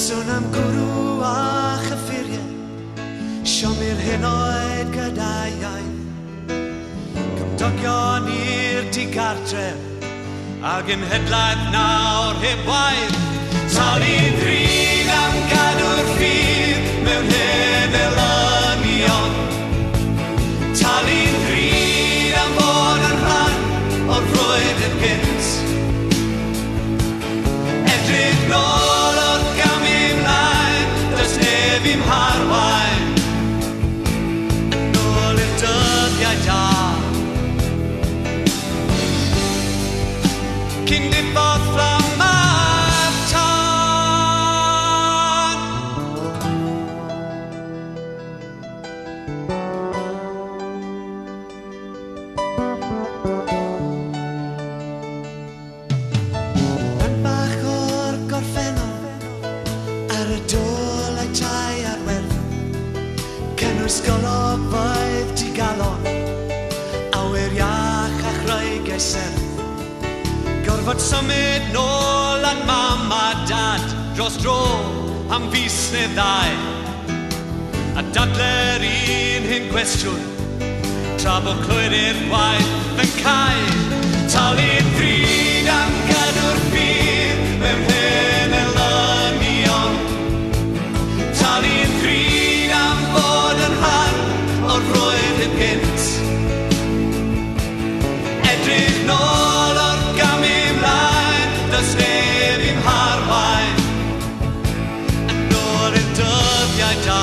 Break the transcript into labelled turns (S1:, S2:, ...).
S1: Swnam gwrw a chyffuriau, siomir hyn oed gydaiau. Cymdogion i'r digartref, ag yn hedlaeth nawr heb waith. Talu'n ddrud am gadw'r ffydd mewn hen elynion. Talu'n ddrud am fod yn rhan o'r rwyd yn gynt. Edrych nôl o'r gamu mlaen, does neb i'm harwain. Nôl i'r dyddiau da, cyn diffodd fflamau'r tân. Yn bach o'r gorffennol ar y dolau tai ar werth, cynnwys golofaidd digalon, awyr iach a chroegau serth. Gorfod symud nôl at mam a dad dros dro am fis neu ddau, a dadle'r un hyn cwestiwn tra bod clywed i'r gwaith yn cau. Talu'n ddrud am gadw'r ffydd mewn hen elynion. Talu'n ddrud am fod yn rhan o'r rwyd yn gynt. Edrych nôl o'r gamu mlaen, does neb i'm harwain. Yn ôl i'r dyddiau da,